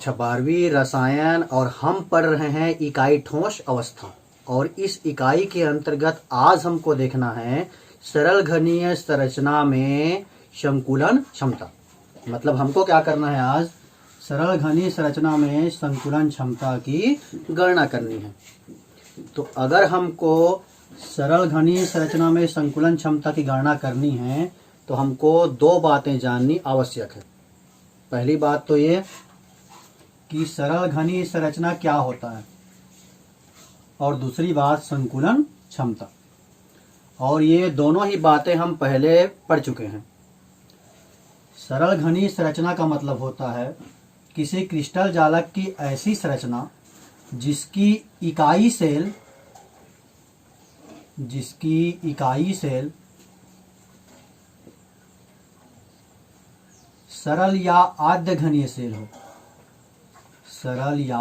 12वीं रसायन और हम पढ़ रहे हैं इकाई ठोस अवस्था। और इस इकाई के अंतर्गत आज हमको देखना है सरल घनीय संरचना में संकुलन क्षमता। मतलब हमको क्या करना है, आज सरल घनीय संरचना में संकुलन क्षमता की गणना करनी है। तो अगर हमको सरल घनीय संरचना में संकुलन क्षमता की गणना करनी है तो हमको दो बातें जाननी आवश्यक है। पहली बात तो ये कि सरल घनीय संरचना क्या होता है, और दूसरी बात संकुलन क्षमता। और ये दोनों ही बातें हम पहले पढ़ चुके हैं। सरल घनीय संरचना का मतलब होता है किसी क्रिस्टल जालक की ऐसी संरचना जिसकी इकाई सेल सरल या आद्य घनीय सेल हो। सरल या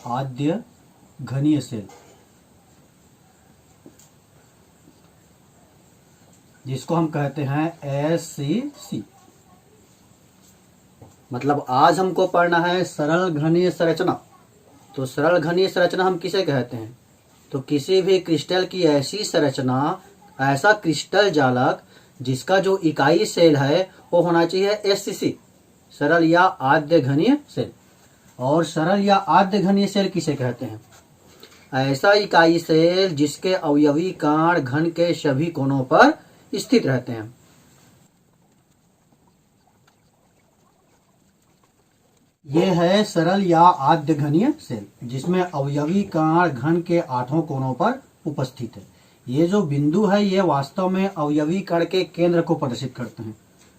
आद्य घनीय सेल, जिसको हम कहते हैं SCC। मतलब आज हमको पढ़ना है सरल घनीय संरचना। तो सरल घनीय संरचना हम किसे कहते हैं? तो किसी भी क्रिस्टल की ऐसी संरचना, ऐसा क्रिस्टल जालक जिसका जो इकाई सेल है वो होना चाहिए SCC, सरल या आद्य घनीय सेल। और सरल या आद्य घनीय सेल किसे कहते हैं? ऐसा इकाई सेल जिसके अवयवी कण घन के सभी कोनों पर स्थित रहते हैं। यह है सरल या आद्य घनीय सेल जिसमें अवयवी कण घन के 8 कोनों पर उपस्थित है। ये जो बिंदु है ये वास्तव में अवयवी कण के केंद्र को प्रदर्शित करते हैं।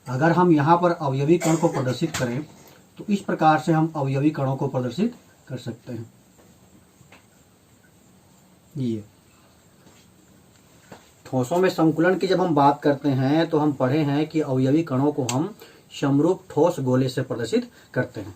अगर हम यहाँ पर अवयवी कण को प्रदर्शित करें तो इस प्रकार से हम अवयवी कणों को प्रदर्शित कर सकते हैं। ये ठोसों में संकुलन की जब हम बात करते हैं तो हम पढ़े हैं कि अवयवी कणों को हम समरूप ठोस गोले से प्रदर्शित करते हैं।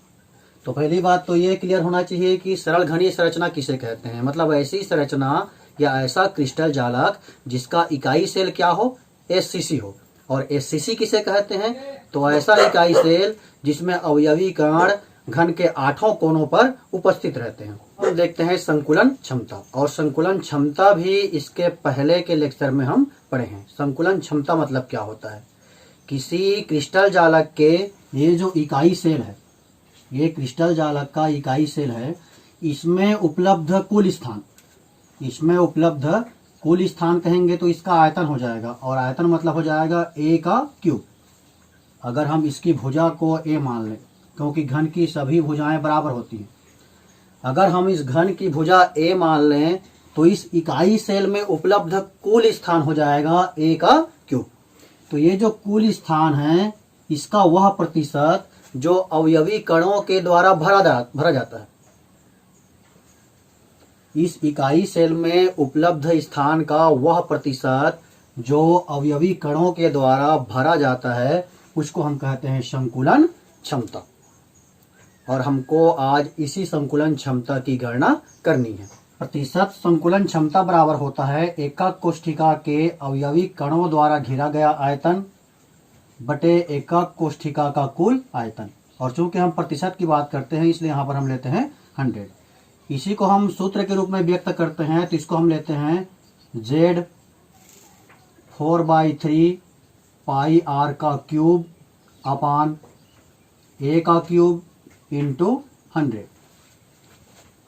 तो पहली बात तो ये क्लियर होना चाहिए कि सरल घनीय संरचना किसे कहते हैं। मतलब ऐसी संरचना या ऐसा क्रिस्टल जालक जिसका इकाई सेल क्या हो, SCC हो। और SCC किसे कहते हैं? तो ऐसा इकाई सेल जिसमें अवयवी कण घन के 8 कोनों पर उपस्थित रहते हैं। हम देखते हैं संकुलन क्षमता। और संकुलन क्षमता भी इसके पहले के लेक्चर में हम पढ़े हैं। संकुलन क्षमता मतलब क्या होता है? किसी क्रिस्टल जालक के ये जो इकाई सेल है, ये क्रिस्टल जालक का इकाई सेल है, इसमें उपलब्ध कुल स्थान कहेंगे तो इसका आयतन हो जाएगा। और आयतन मतलब हो जाएगा A का क्यूब। अगर हम इसकी भुजा को A मान लें, क्योंकि घन की सभी भुजाएं बराबर होती हैं। अगर हम इस घन की भुजा A मान लें तो इस इकाई सेल में उपलब्ध कुल स्थान हो जाएगा A का क्यूब। तो ये जो कुल स्थान है इसका वह प्रतिशत जो अवयवी कणों के द्वारा भरा जाता है। इस इकाई सेल में उपलब्ध स्थान का वह प्रतिशत जो अवयवी कणों के द्वारा भरा जाता है उसको हम कहते हैं संकुलन क्षमता। और हमको आज इसी संकुलन क्षमता की गणना करनी है। प्रतिशत संकुलन क्षमता बराबर होता है एकक कोष्ठिका के अवयवी कणों द्वारा घेरा गया आयतन बटे एकक कोष्ठिका का कुल आयतन। और चूंकि हम प्रतिशत की बात करते हैं इसलिए यहाँ पर हम लेते हैं 100। इसी को हम सूत्र के रूप में व्यक्त करते हैं तो इसको हम लेते हैं Z 4/3 पाई r का क्यूब अपान A का क्यूब इंटू 100।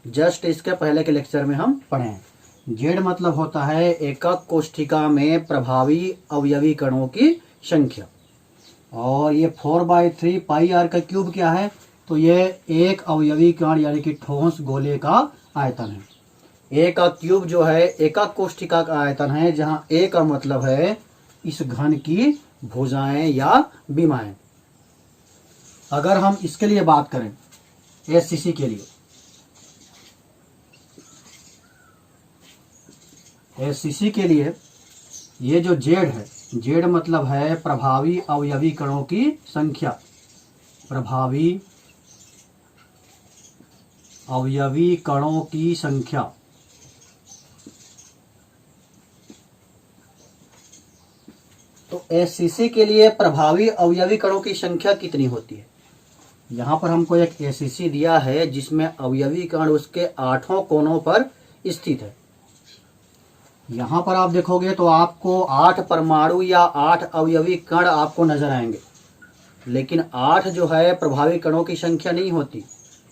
जस्ट इसके पहले के लेक्चर में हम पढ़े हैं। Z मतलब होता है एकक कोष्ठिका में प्रभावी अवयवी कणों की संख्या। और ये 4/3 पाई r का क्यूब क्या है? तो ये एक अवयवी कण यानी कि ठोस गोले का आयतन है। A का क्यूब जो है एकक कोष्ठिका का आयतन है, जहां A का मतलब है इस घन की भुजाएं या विमाएं। अगर हम इसके लिए बात करें SCC के लिए, SCC के लिए ये जो Z है, Z मतलब है प्रभावी अवयवी कणों की संख्या। प्रभावी अवयवी कणों की संख्या। तो SCC के लिए प्रभावी अवयवी कणों की संख्या कितनी होती है? यहाँ पर हमको एक एसीसी दिया है जिसमें अवयवी कण उसके 8 कोनों पर स्थित है। यहाँ पर आप देखोगे तो आपको 8 परमाणु या 8 अवयवी कण आपको नजर आएंगे, लेकिन 8 जो है प्रभावी कणों की संख्या नहीं होती,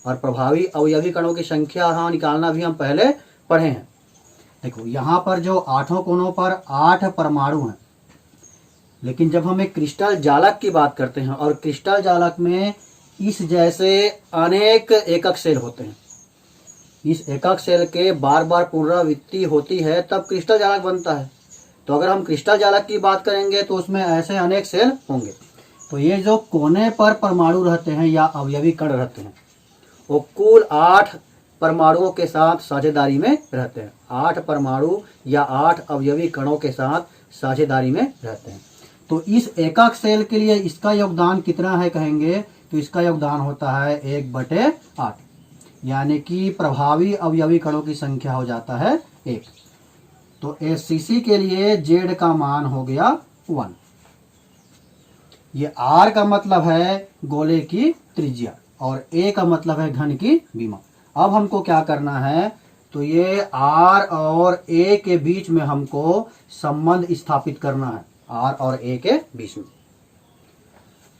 और प्रभावी अवयवी कणों की संख्या यहाँ निकालना भी हम पहले पढ़े हैं। देखो यहाँ पर जो 8 कोनों पर 8 परमाणु हैं, लेकिन जब हम एक क्रिस्टल जालक की बात करते हैं और क्रिस्टल जालक में इस जैसे अनेक एकक सेल होते हैं, इस एकक सेल के बार बार पुनरावृत्ति होती है तब क्रिस्टल जालक बनता है। तो अगर हम क्रिस्टल जालक की बात करेंगे तो उसमें ऐसे अनेक सेल होंगे। तो ये जो कोने पर परमाणु रहते हैं या अवयवी कण रहते हैं वो कुल 8 परमाणुओं के साथ साझेदारी में रहते हैं। 8 परमाणु या 8 अवयवी कणों के साथ साझेदारी में रहते हैं। तो इस एकक सेल के लिए इसका योगदान कितना है कहेंगे तो इसका योगदान होता है 1/8, यानी कि प्रभावी अवयवी कणों की संख्या हो जाता है 1। तो एससीसी के लिए जेड का मान हो गया 1। ये आर का मतलब है गोले की त्रिज्या और ए का मतलब है घन की विमा। अब हमको क्या करना है तो ये आर और ए के बीच में हमको संबंध स्थापित करना है, आर और ए के बीच में।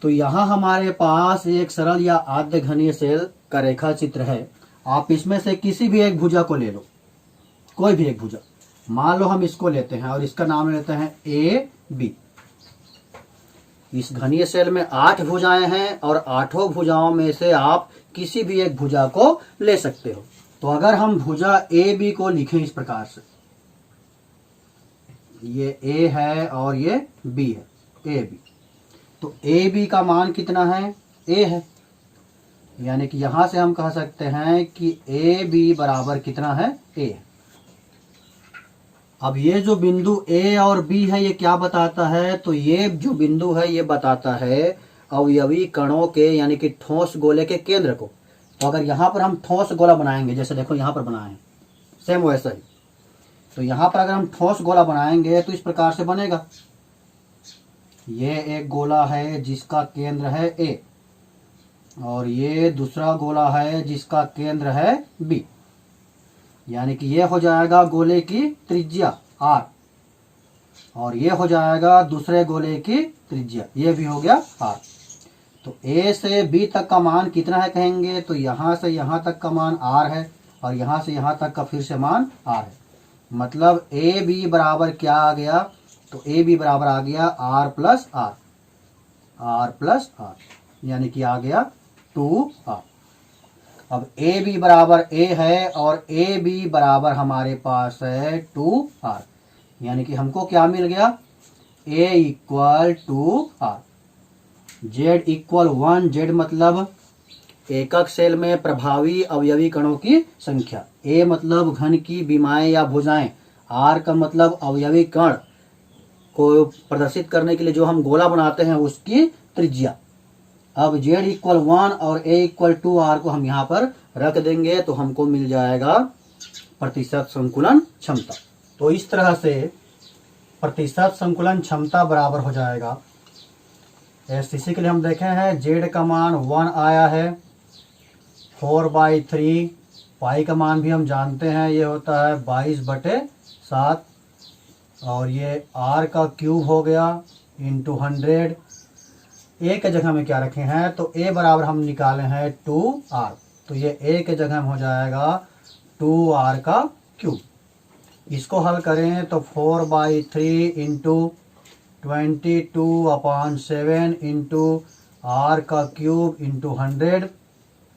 तो यहाँ हमारे पास एक सरल या आद्य घनीय सेल का रेखा चित्र है। आप इसमें से किसी भी एक भुजा को ले लो, कोई भी एक भुजा, मान लो हम इसको लेते हैं और इसका नाम लेते हैं ए बी। इस घनीय सेल में 8 भुजाएं हैं और 8 भुजाओं में से आप किसी भी एक भुजा को ले सकते हो। तो अगर हम भुजा ए बी को लिखें इस प्रकार से, ये ए है और ये बी है, ए बी, तो ए बी का मान कितना है, ए है, यानी कि यहां से हम कह सकते हैं कि ए बी बराबर कितना है, ए। अब ये जो बिंदु ए और बी है ये क्या बताता है तो ये जो बिंदु है ये बताता है अवयवी कणों के यानी कि ठोस गोले के केंद्र को। तो अगर यहाँ पर हम ठोस गोला बनाएंगे, जैसे देखो यहाँ पर बनाए हैं सेम वैसा ही, तो यहाँ पर अगर हम ठोस गोला बनाएंगे तो इस प्रकार से बनेगा। ये एक गोला है जिसका केंद्र है ए और ये दूसरा गोला है जिसका केंद्र है बी, यानी कि ये हो जाएगा गोले की त्रिज्या आर और ये हो जाएगा दूसरे गोले की त्रिज्या, ये भी हो गया आर। तो ए से बी तक का मान कितना है कहेंगे तो यहाँ से यहाँ तक का मान आर है और यहाँ से यहाँ तक का फिर से मान आर है। मतलब ए बी बराबर क्या आ गया तो ए बी बराबर आ गया R plus R, R plus R, यानी कि आ गया 2r। अब ए बी बराबर ए है और ए बी बराबर हमारे पास है 2r, यानी कि हमको क्या मिल गया, a equal 2r। z equal 1, z मतलब एकक सेल में प्रभावी अवयवी कणों की संख्या, a मतलब घन की विमाएं या भुजाएं, r का मतलब अवयवी कण को प्रदर्शित करने के लिए जो हम गोला बनाते हैं उसकी त्रिज्या। अब z इक्वल 1 और a इक्वल 2r को हम यहाँ पर रख देंगे तो हमको मिल जाएगा प्रतिशत संकुलन क्षमता। तो इस तरह से प्रतिशत संकुलन क्षमता बराबर हो जाएगा, एससीसी के लिए हम देखे हैं z का मान 1 आया है, 4/3, पाई का मान भी हम जानते हैं ये होता है 22/7 और ये r का क्यूब हो गया इंटू 100। a के जगह में क्या रखे हैं तो a बराबर हम निकाले हैं 2r, तो ये a के जगह में हो जाएगा 2r का क्यूब। इसको हल करें तो 4/3 इंटू 22/7 इंटू r का क्यूब इंटू 100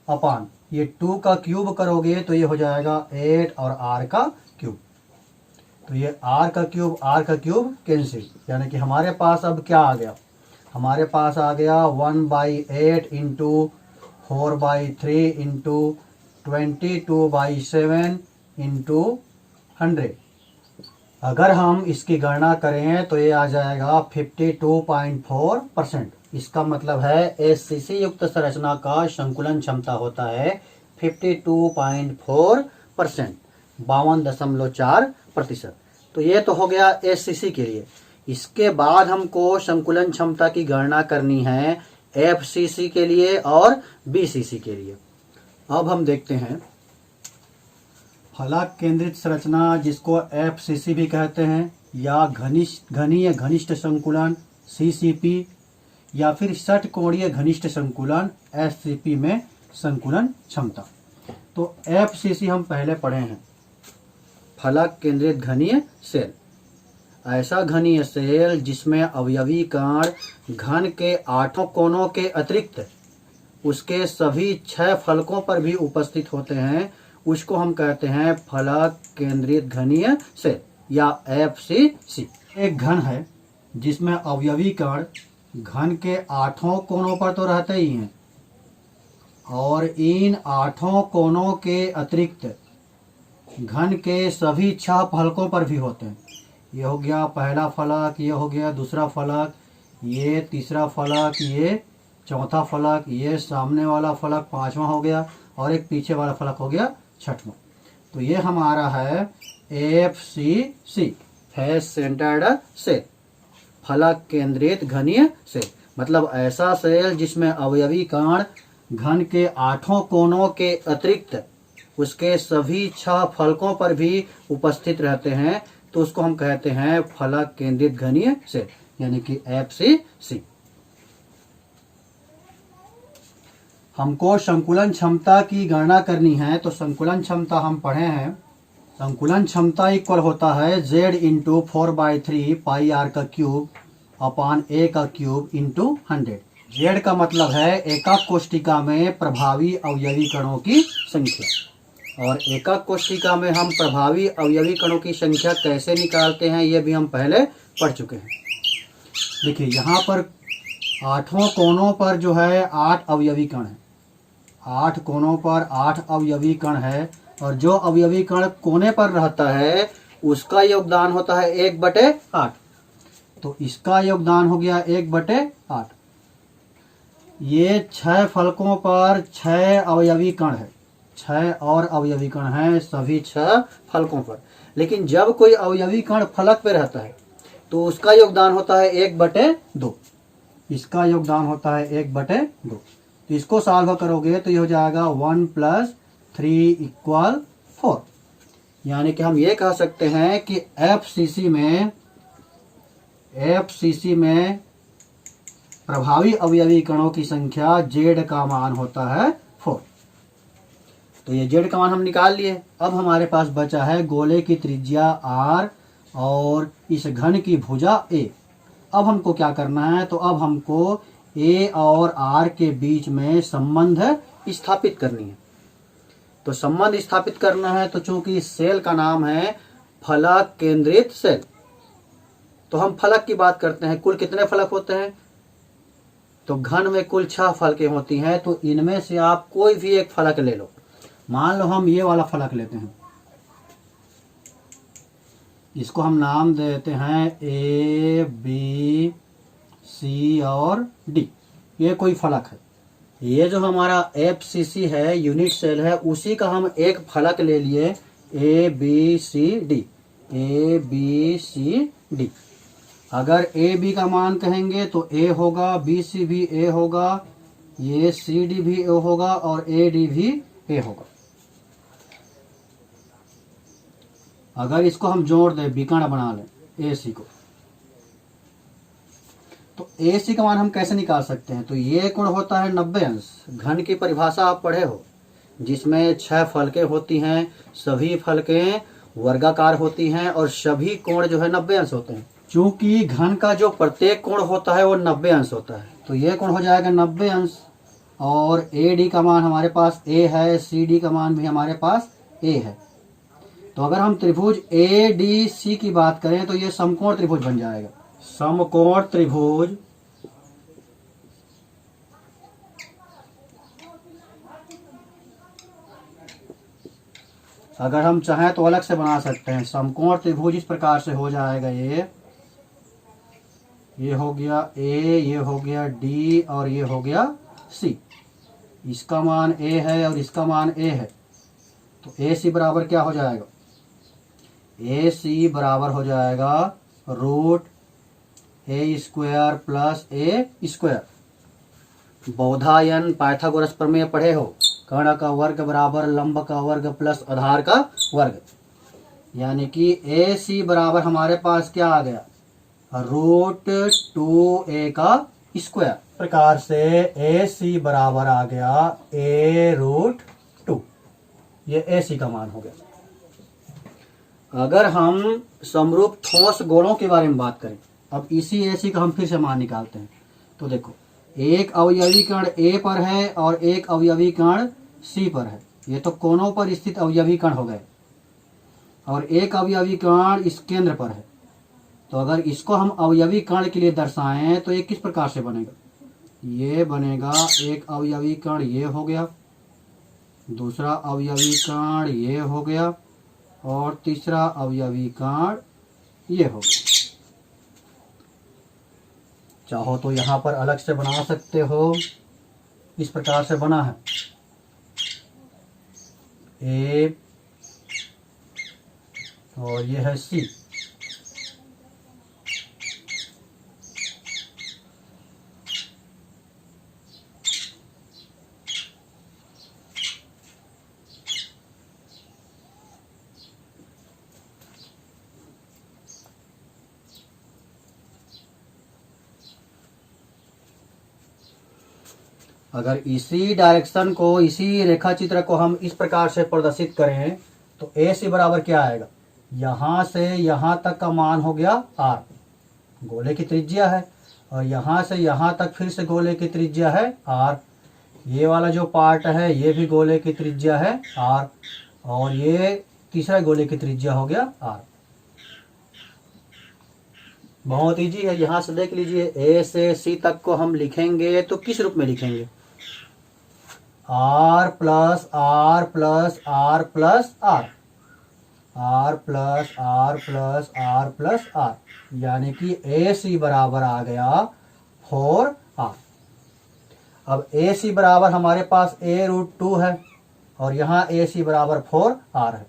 अपान ये 2 का क्यूब करोगे तो ये हो जाएगा 8 और r का क्यूब। तो ये r का क्यूब कैंसिल, यानी कि हमारे पास अब क्या आ गया, हमारे पास आ गया 1/8 इंटू 4/3 इंटू 22/7 इंटू 100। अगर हम इसकी गणना करें तो ये आ जाएगा 52.4%। इसका मतलब है एससीसी युक्त संरचना का संकुलन क्षमता होता है 52.4%, 52.4%। तो ये तो हो गया एससीसी के लिए। इसके बाद हमको संकुलन क्षमता की गणना करनी है FCC के लिए और BCC के लिए। अब हम देखते हैं फलक केंद्रित संरचना, जिसको FCC भी कहते हैं, या घनीय घनिष्ठ संकुलन CCP, या फिर षटकोणीय घनिष्ठ संकुलन SCP में संकुलन क्षमता। तो FCC हम पहले पढ़े हैं, फलक केंद्रित घनीय सेल। ऐसा घनीय सेल जिसमें अवयवी कण घन के 8 कोनों के अतिरिक्त उसके सभी 6 फलकों पर भी उपस्थित होते हैं, उसको हम कहते हैं फलक केंद्रित घनीय सेल या FCC। एक घन है जिसमें अवयवी कण घन के 8 कोनों पर तो रहते ही हैं, और इन 8 कोनों के अतिरिक्त घन के सभी 6 फलकों पर भी होते हैं। ये हो गया पहला फलक, ये हो गया दूसरा फलक, ये तीसरा फलक, ये चौथा फलक, ये सामने वाला फलक 5वां हो गया, और एक पीछे वाला फलक हो गया 6वां। तो ये हमारा है FCC, फेस सेंटर्ड सेल, फलक केंद्रित घनीय सेल। मतलब ऐसा सेल जिसमें अवयवी कण घन के 8 कोनों के अतिरिक्त उसके सभी 6 फलकों पर भी उपस्थित रहते हैं, तो उसको हम कहते हैं फलक केंद्रित घनीय सेल, यानी कि FCC। हमको संकुलन क्षमता की गणना करनी है, तो संकुलन क्षमता हम पढ़े हैं, संकुलन क्षमता इक्वल होता है Z इंटू 4/3 पाई R का क्यूब अपान A का क्यूब इंटू 100। Z का मतलब है एकक कोष्टिका में प्रभावी अवयवी कणों की संख्या, और एकक कोष्टिका में हम प्रभावी अवयवी कणों की संख्या कैसे निकालते हैं ये भी हम पहले पढ़ चुके हैं। देखिए यहाँ पर 8 कोनों पर जो है 8 अवयवी कण है, 8 कोनों पर 8 अवयवी कण है, और जो अवयवी कण कोने पर रहता है उसका योगदान होता है 1/8। तो इसका योगदान हो गया 1/8। ये 6 फलकों पर 6 अवयवी कण है, 6 और अवयवी कण हैं सभी 6 फलकों पर। लेकिन जब कोई अवयवी कण फलक पे रहता है तो उसका योगदान होता है 1/2, इसका योगदान होता है 1/2। तो इसको सॉल्व करोगे तो ये हो जाएगा 1 + 3 = 4। यानी कि हम ये कह सकते हैं कि FCC में प्रभावी अवयवी कणों की संख्या Z का मान होता है 4। तो ये Z का मान हम निकाल लिए। अब हमारे पास बचा है गोले की त्रिज्या R और इस घन की भुजा A। अब हमको क्या करना है, तो अब हमको A और R के बीच में संबंध स्थापित करनी है। तो संबंध स्थापित करना है, तो चूंकि सेल का नाम है फलक केंद्रित सेल, तो हम फलक की बात करते हैं। कुल कितने फलक होते हैं, तो घन में कुल 6 फलकें होती हैं। तो इनमें से आप कोई भी एक फलक ले लो। मान लो हम ये वाला फलक लेते हैं, इसको हम नाम देते हैं A, B, C और D। ये कोई फलक है। ये जो हमारा FCC है, यूनिट सेल है, उसी का हम एक फलक ले लिए A, B, C, D, A, B, C, D। अगर A, B का मान कहेंगे तो A होगा, B, C भी A होगा, ये C, D भी A होगा और A, D भी A होगा। अगर इसको हम जोड़ दें, विकर्ण बना लें AC को, तो AC का मान हम कैसे निकाल सकते हैं, तो ये कोण होता है 90 अंश। घन की परिभाषा आप पढ़े हो, जिसमें 6 फलकें होती हैं, सभी फलकें वर्गाकार होती हैं और सभी कोण जो है 90 अंश होते हैं। चूंकि घन का जो प्रत्येक कोण होता है वो 90 अंश होता है, तो ये कोण हो जाएगा 90 अंश। और AD का मान हमारे पास A है, CD का मान भी हमारे पास A है। तो अगर हम त्रिभुज ADC की बात करें तो ये समकोण त्रिभुज बन जाएगा। समकोण त्रिभुज अगर हम चाहें तो अलग से बना सकते हैं। समकोण त्रिभुज इस प्रकार से हो जाएगा, ये हो गया A, ये हो गया D और ये हो गया C। इसका मान A है और इसका मान A है, तो AC बराबर क्या हो जाएगा, AC बराबर हो जाएगा √A² + A²। बोधायन पाइथागोरस प्रमेय पढ़े हो, कर्ण का वर्ग बराबर लंब का वर्ग प्लस आधार का वर्ग, यानी कि ए सी बराबर हमारे पास क्या आ गया, √2a का स्क्वायर। प्रकार से ए सी बराबर आ गया a√2, ये ए सी का मान हो गया। अगर हम समरूप ठोस गोलों के बारे में बात करें, अब इसी ए सी का हम फिर से मान निकालते हैं। तो देखो, एक अवयवी कण ए पर है और एक अवयवी कण सी पर है, ये तो कोनों पर स्थित अवयवी कण हो गए, और एक अवयवी कण इस केंद्र पर है। तो अगर इसको हम अवयवी कण के लिए दर्शाएं तो ये किस प्रकार से बनेगा, ये बनेगा एक अवयवी कण ये हो गया, दूसरा अवयवी कण ये हो गया, और तीसरा अवयवी कण ये हो गया। चाहो तो यहां पर अलग से बना सकते हो, इस प्रकार से बना है ए और ये है सी। अगर इसी डायरेक्शन को, इसी रेखा चित्र को हम इस प्रकार से प्रदर्शित करें तो ए सी बराबर क्या आएगा, यहां से यहां तक का मान हो गया r, गोले की त्रिज्या है, और यहां से यहां तक फिर से गोले की त्रिज्या है r, ये वाला जो पार्ट है ये भी गोले की त्रिज्या है r, और ये तीसरा गोले की त्रिज्या हो गया r। बहुत इजी है, यहां से देख लीजिए, ए से सी तक को हम लिखेंगे तो किस रूप में लिखेंगे, r plus r plus r plus r, r plus r plus r plus r, यानी कि ए सी बराबर आ गया 4r। अब ए सी बराबर हमारे पास a√2 है और यहाँ ए सी बराबर 4r है,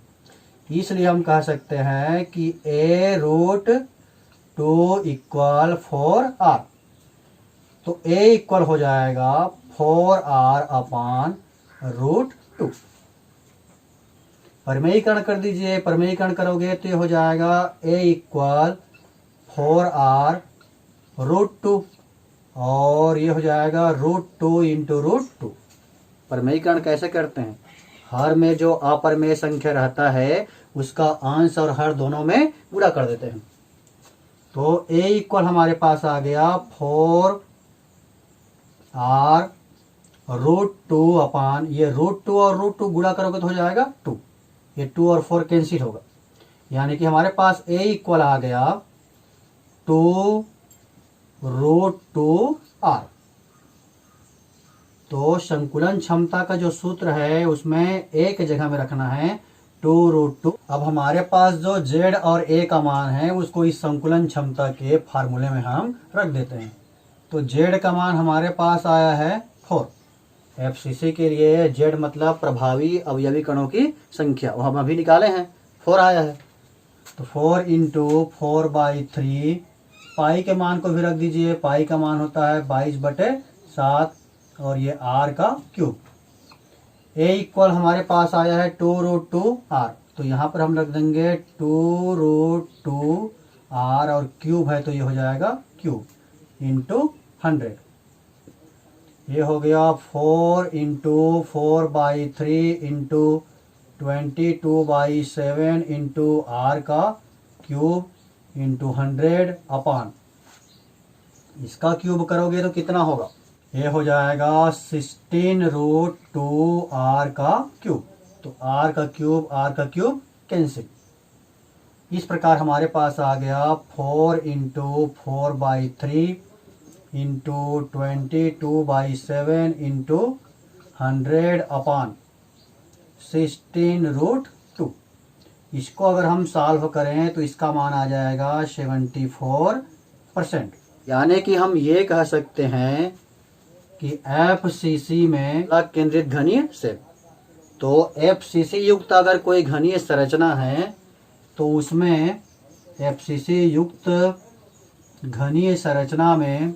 इसलिए हम कह सकते हैं कि a√2 इक्वल 4r। तो a इक्वल हो जाएगा 4r अपान √2। परिमेयीकरण कर दीजिए, परिमेयीकरण करोगे तो ये हो जाएगा a इक्वल 4r√2, और ये हो जाएगा √2 इंटू √2। परिमेयीकरण कैसे करते हैं, हर में जो अपरिमेय संख्या रहता है उसका अंश और हर दोनों में गुणा कर देते हैं। तो a इक्वल हमारे पास आ गया 4r√2 अपान, ये √2 और √2 गुणा करोगे तो हो जाएगा 2, ये 2 और 4 कैंसिल होगा, यानी कि हमारे पास a इक्वल आ गया 2√2r। तो संकुलन क्षमता का जो सूत्र है उसमें एक जगह में रखना है 2√2। अब हमारे पास जो z और a का मान है उसको इस संकुलन क्षमता के फार्मूले में हम रख देते हैं। तो z का मान हमारे पास आया है 4, FCC के लिए z मतलब प्रभावी अवयवी कणों की संख्या, वो हम अभी निकाले हैं, 4 आया है। तो 4 इंटू 4/3, पाई के मान को भी रख दीजिए, पाई का मान होता है 22/7, और ये r का क्यूब। a इक्वल हमारे पास आया है 2√2r, तो यहाँ पर हम रख देंगे 2√2r, और क्यूब है तो ये हो जाएगा क्यूब इंटू 100, ये हो गया 4 इंटू 4/3 इंटू 22/7 इंटू r का क्यूब इंटू 100 अपान, इसका क्यूब करोगे तो कितना होगा, ये हो जाएगा 16√2r का क्यूब। तो r का क्यूब कैंसिल। इस प्रकार हमारे पास आ गया 4 इंटू 4/3 इंटू 22/7 इंटू 100 अपान 16√2। इसको अगर हम सॉल्व करें तो इसका मान आ जाएगा 74%। यानी कि हम ये कह सकते हैं कि FCC में केंद्रित घनीय सेल, तो FCC युक्त अगर कोई घनीय संरचना है तो उसमें FCC युक्त घनीय संरचना में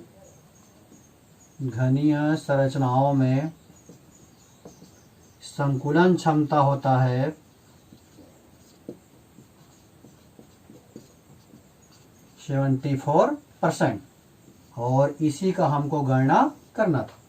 घनीय संरचनाओं में संकुलन क्षमता होता है 74%, और इसी का हमको गणना करना था।